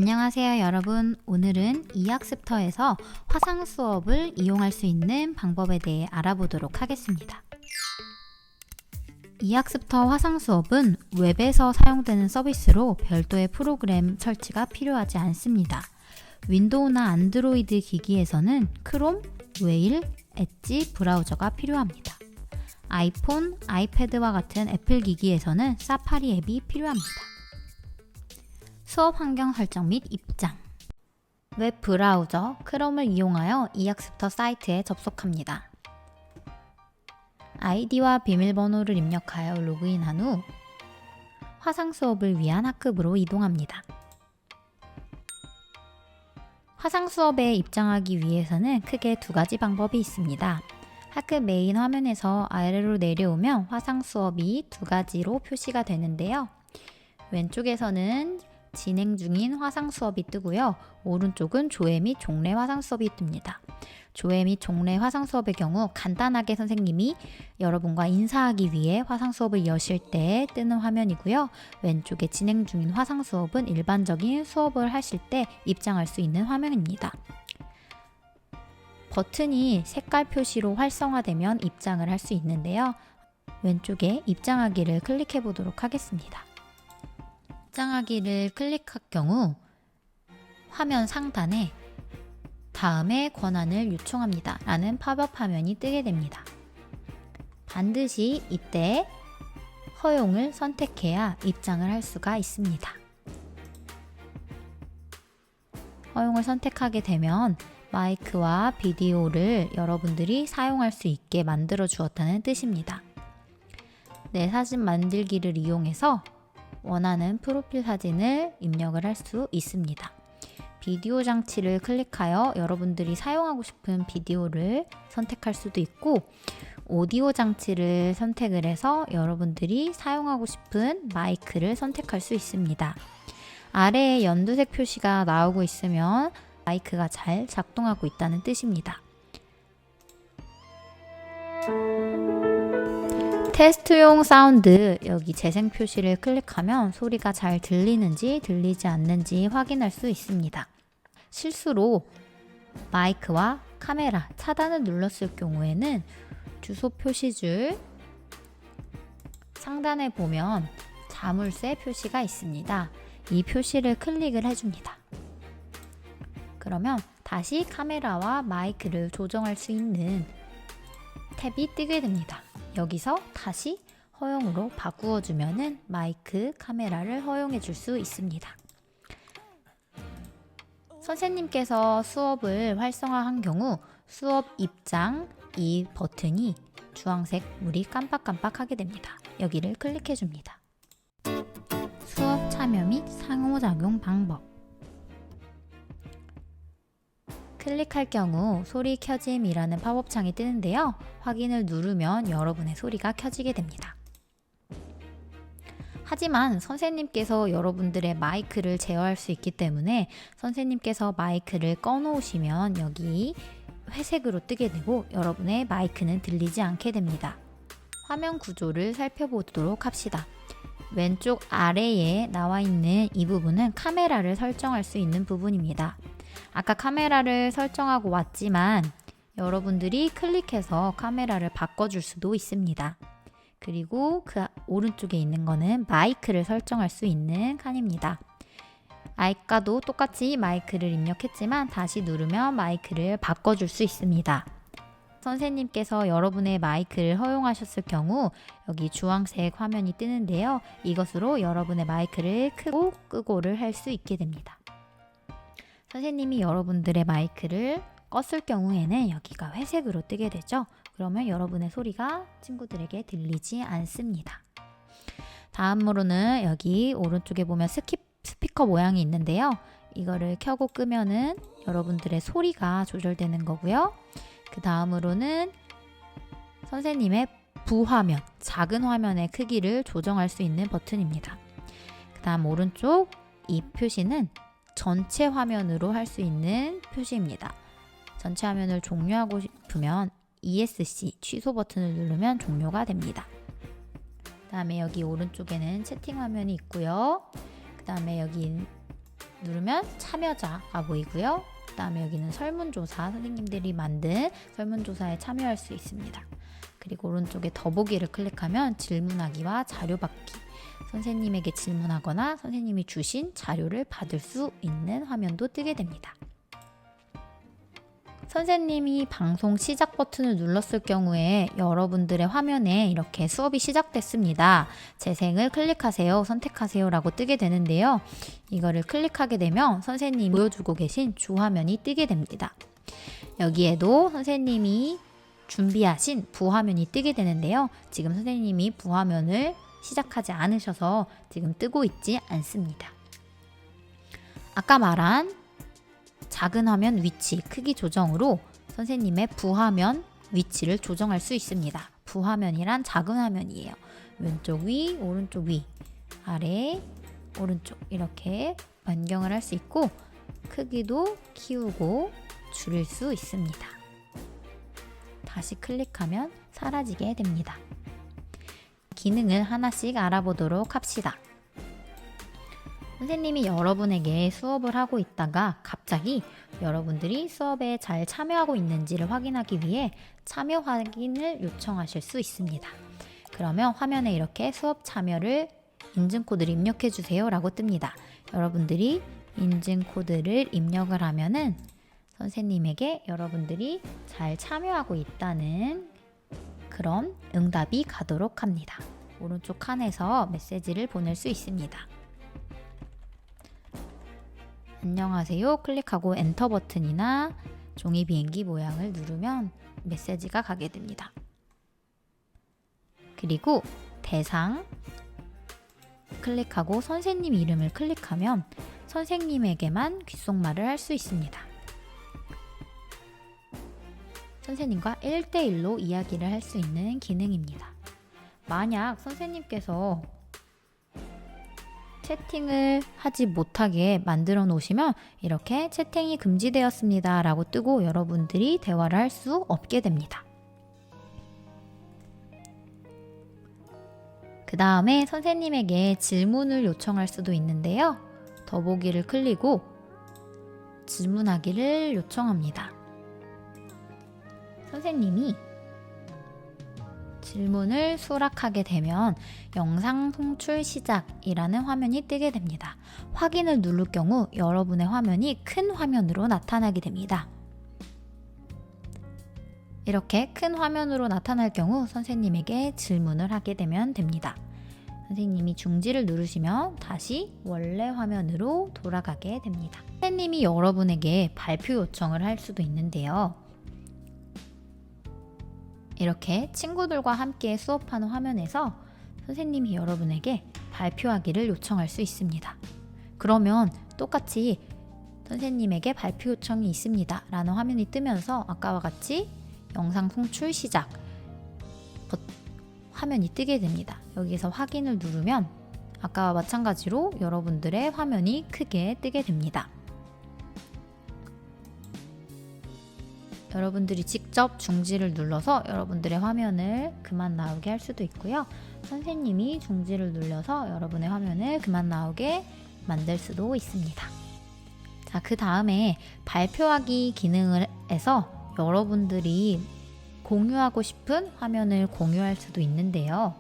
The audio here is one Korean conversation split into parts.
안녕하세요 여러분. 오늘은 이학습터에서 화상 수업을 이용할 수 있는 방법에 대해 알아보도록 하겠습니다. 이학습터 화상 수업은 웹에서 사용되는 서비스로 별도의 프로그램 설치가 필요하지 않습니다. 윈도우나 안드로이드 기기에서는 크롬, 웨일, 엣지 브라우저가 필요합니다. 아이폰, 아이패드와 같은 애플 기기에서는 사파리 앱이 필요합니다. 수업 환경 설정 및 입장. 웹 브라우저 크롬을 이용하여 이학습터 사이트에 접속합니다. 아이디와 비밀번호를 입력하여 로그인한 후 화상 수업을 위한 학급으로 이동합니다. 화상 수업에 입장하기 위해서는 크게 두 가지 방법이 있습니다. 학급 메인 화면에서 아래로 내려오면 화상 수업이 두 가지로 표시가 되는데요. 왼쪽에서는 진행 중인 화상 수업이 뜨고요. 오른쪽은 조회 및 종례 화상 수업이 뜹니다. 조회 및 종례 화상 수업의 경우 간단하게 선생님이 여러분과 인사하기 위해 화상 수업을 여실 때 뜨는 화면이고요. 왼쪽에 진행 중인 화상 수업은 일반적인 수업을 하실 때 입장할 수 있는 화면입니다. 버튼이 색깔 표시로 활성화되면 입장을 할 수 있는데요. 왼쪽에 입장하기를 클릭해 보도록 하겠습니다. 입장하기를 클릭할 경우 화면 상단에 다음의 권한을 요청합니다 라는 팝업 화면이 뜨게 됩니다. 반드시 이때 허용을 선택해야 입장을 할 수가 있습니다. 허용을 선택하게 되면 마이크와 비디오를 여러분들이 사용할 수 있게 만들어 주었다는 뜻입니다. 내 사진 만들기를 이용해서 원하는 프로필 사진을 입력을 할 수 있습니다. 비디오 장치를 클릭하여 여러분들이 사용하고 싶은 비디오를 선택할 수도 있고, 오디오 장치를 선택을 해서 여러분들이 사용하고 싶은 마이크를 선택할 수 있습니다. 아래에 연두색 표시가 나오고 있으면 마이크가 잘 작동하고 있다는 뜻입니다. 테스트용 사운드, 여기 재생 표시를 클릭하면 소리가 잘 들리는지 들리지 않는지 확인할 수 있습니다. 실수로 마이크와 카메라 차단을 눌렀을 경우에는 주소 표시줄 상단에 보면 자물쇠 표시가 있습니다. 이 표시를 클릭을 해줍니다. 그러면 다시 카메라와 마이크를 조정할 수 있는 탭이 뜨게 됩니다. 여기서 다시 허용으로 바꾸어 주면은 마이크, 카메라를 허용해 줄 수 있습니다. 선생님께서 수업을 활성화한 경우 수업 입장 이 버튼이 주황색 물이 깜빡깜빡하게 됩니다. 여기를 클릭해 줍니다. 수업 참여 및 상호작용 방법. 클릭할 경우 소리 켜짐이라는 팝업창이 뜨는데요. 확인을 누르면 여러분의 소리가 켜지게 됩니다. 하지만 선생님께서 여러분들의 마이크를 제어할 수 있기 때문에 선생님께서 마이크를 꺼놓으시면 여기 회색으로 뜨게 되고 여러분의 마이크는 들리지 않게 됩니다. 화면 구조를 살펴보도록 합시다. 왼쪽 아래에 나와 있는 이 부분은 카메라를 설정할 수 있는 부분입니다. 아까 카메라를 설정하고 왔지만 여러분들이 클릭해서 카메라를 바꿔줄 수도 있습니다. 그리고 그 오른쪽에 있는 거는 마이크를 설정할 수 있는 칸입니다. 아까도 똑같이 마이크를 입력했지만 다시 누르면 마이크를 바꿔줄 수 있습니다. 선생님께서 여러분의 마이크를 허용하셨을 경우 여기 주황색 화면이 뜨는데요. 이것으로 여러분의 마이크를 끄고 끄고를 할 수 있게 됩니다. 선생님이 여러분들의 마이크를 껐을 경우에는 여기가 회색으로 뜨게 되죠. 그러면 여러분의 소리가 친구들에게 들리지 않습니다. 다음으로는 여기 오른쪽에 보면 스피커 모양이 있는데요. 이거를 켜고 끄면은 여러분들의 소리가 조절되는 거고요. 그 다음으로는 선생님의 부화면, 작은 화면의 크기를 조정할 수 있는 버튼입니다. 그 다음 오른쪽 이 표시는 전체 화면으로 할 수 있는 표시입니다. 전체 화면을 종료하고 싶으면 ESC 취소 버튼을 누르면 종료가 됩니다. 그 다음에 여기 오른쪽에는 채팅 화면이 있고요. 그 다음에 여기 누르면 참여자가 보이고요. 그 다음에 여기는 설문조사, 선생님들이 만든 설문조사에 참여할 수 있습니다. 그리고 오른쪽에 더보기를 클릭하면 질문하기와 자료 받기, 선생님에게 질문하거나 선생님이 주신 자료를 받을 수 있는 화면도 뜨게 됩니다. 선생님이 방송 시작 버튼을 눌렀을 경우에 여러분들의 화면에 이렇게 수업이 시작됐습니다. 재생을 클릭하세요, 선택하세요 라고 뜨게 되는데요. 이거를 클릭하게 되면 선생님이 보여주고 계신 주화면이 뜨게 됩니다. 여기에도 선생님이 준비하신 부화면이 뜨게 되는데요. 지금 선생님이 부화면을 시작하지 않으셔서 지금 뜨고 있지 않습니다. 아까 말한 작은 화면 위치, 크기 조정으로 선생님의 부화면 위치를 조정할 수 있습니다. 부화면이란 작은 화면이에요. 왼쪽 위, 오른쪽 위, 아래, 오른쪽 이렇게 변경을 할 수 있고 크기도 키우고 줄일 수 있습니다. 다시 클릭하면 사라지게 됩니다. 기능을 하나씩 알아보도록 합시다. 선생님이 여러분에게 수업을 하고 있다가 갑자기 여러분들이 수업에 잘 참여하고 있는지를 확인하기 위해 참여 확인을 요청하실 수 있습니다. 그러면 화면에 이렇게 수업 참여를 인증코드를 입력해 주세요 라고 뜹니다. 여러분들이 인증코드를 입력을 하면은 선생님에게 여러분들이 잘 참여하고 있다는 그런 응답이 가도록 합니다. 오른쪽 칸에서 메시지를 보낼 수 있습니다. 안녕하세요 클릭하고 엔터 버튼이나 종이 비행기 모양을 누르면 메시지가 가게 됩니다. 그리고 대상 클릭하고 선생님 이름을 클릭하면 선생님에게만 귓속말을 할 수 있습니다. 선생님과 1대1로 이야기를 할 수 있는 기능입니다. 만약 선생님께서 채팅을 하지 못하게 만들어 놓으시면 이렇게 채팅이 금지되었습니다 라고 뜨고 여러분들이 대화를 할 수 없게 됩니다. 그 다음에 선생님에게 질문을 요청할 수도 있는데요. 더보기를 클릭하고 질문하기를 요청합니다. 선생님이 질문을 수락하게 되면 영상 송출 시작이라는 화면이 뜨게 됩니다. 확인을 누를 경우 여러분의 화면이 큰 화면으로 나타나게 됩니다. 이렇게 큰 화면으로 나타날 경우 선생님에게 질문을 하게 되면 됩니다. 선생님이 중지를 누르시면 다시 원래 화면으로 돌아가게 됩니다. 선생님이 여러분에게 발표 요청을 할 수도 있는데요. 이렇게 친구들과 함께 수업하는 화면에서 선생님이 여러분에게 발표하기를 요청할 수 있습니다. 그러면 똑같이 선생님에게 발표 요청이 있습니다 라는 화면이 뜨면서 아까와 같이 영상 송출 시작 화면이 뜨게 됩니다. 여기서 확인을 누르면 아까와 마찬가지로 여러분들의 화면이 크게 뜨게 됩니다. 여러분들이 직접 중지를 눌러서 여러분들의 화면을 그만 나오게 할 수도 있고요. 선생님이 중지를 눌러서 여러분의 화면을 그만 나오게 만들 수도 있습니다. 자, 그 다음에 발표하기 기능을 해서 여러분들이 공유하고 싶은 화면을 공유할 수도 있는데요.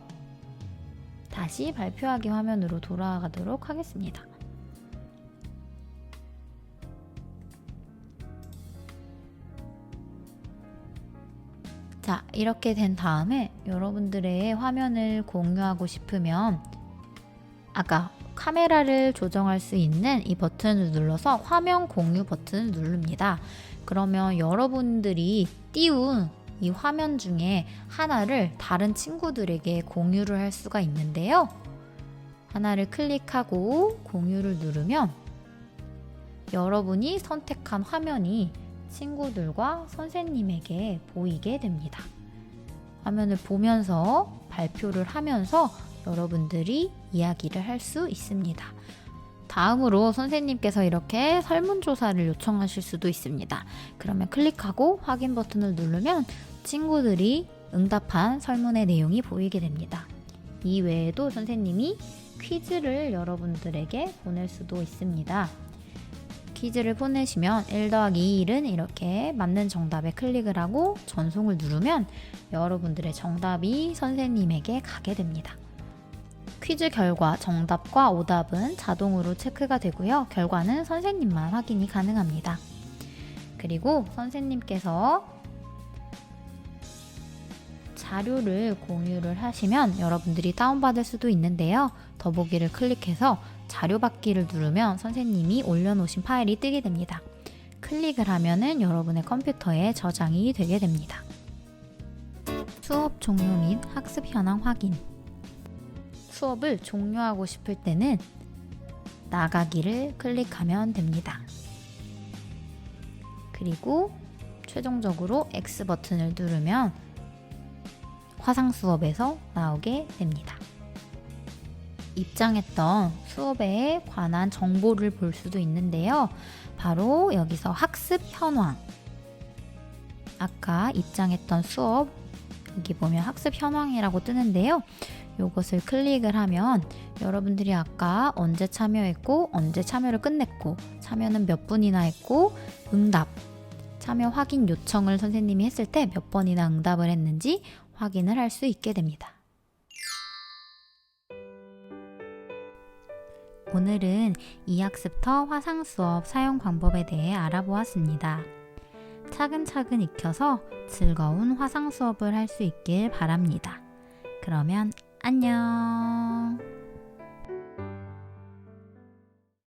다시 발표하기 화면으로 돌아가도록 하겠습니다. 자, 이렇게 된 다음에 여러분들의 화면을 공유하고 싶으면 아까 카메라를 조정할 수 있는 이 버튼을 눌러서 화면 공유 버튼을 누릅니다. 그러면 여러분들이 띄운 이 화면 중에 하나를 다른 친구들에게 공유를 할 수가 있는데요. 하나를 클릭하고 공유를 누르면 여러분이 선택한 화면이 친구들과 선생님에게 보이게 됩니다. 화면을 보면서 발표를 하면서 여러분들이 이야기를 할 수 있습니다. 다음으로 선생님께서 이렇게 설문조사를 요청하실 수도 있습니다. 그러면 클릭하고 확인 버튼을 누르면 친구들이 응답한 설문의 내용이 보이게 됩니다. 이 외에도 선생님이 퀴즈를 여러분들에게 보낼 수도 있습니다. 퀴즈를 보내시면 1 더하기 1은 이렇게 맞는 정답에 클릭을 하고 전송을 누르면 여러분들의 정답이 선생님에게 가게 됩니다. 퀴즈 결과 정답과 오답은 자동으로 체크가 되고요. 결과는 선생님만 확인이 가능합니다. 그리고 선생님께서 자료를 공유를 하시면 여러분들이 다운받을 수도 있는데요. 더보기를 클릭해서 자료 받기를 누르면 선생님이 올려놓으신 파일이 뜨게 됩니다. 클릭을 하면은 여러분의 컴퓨터에 저장이 되게 됩니다. 수업 종료 및 학습 현황 확인. 수업을 종료하고 싶을 때는 나가기를 클릭하면 됩니다. 그리고 최종적으로 X 버튼을 누르면 화상 수업에서 나오게 됩니다. 입장했던 수업에 관한 정보를 볼 수도 있는데요. 바로 여기서 학습 현황. 아까 입장했던 수업 여기 보면 학습 현황이라고 뜨는데요. 이것을 클릭을 하면 여러분들이 아까 언제 참여했고 언제 참여를 끝냈고 참여는 몇 분이나 했고 응답 참여 확인 요청을 선생님이 했을 때 몇 번이나 응답을 했는지 확인을 할 수 있게 됩니다. 오늘은 2학습터 화상 수업 사용 방법에 대해 알아보았습니다. 차근차근 익혀서 즐거운 화상 수업을 할 수 있길 바랍니다. 그러면 안녕!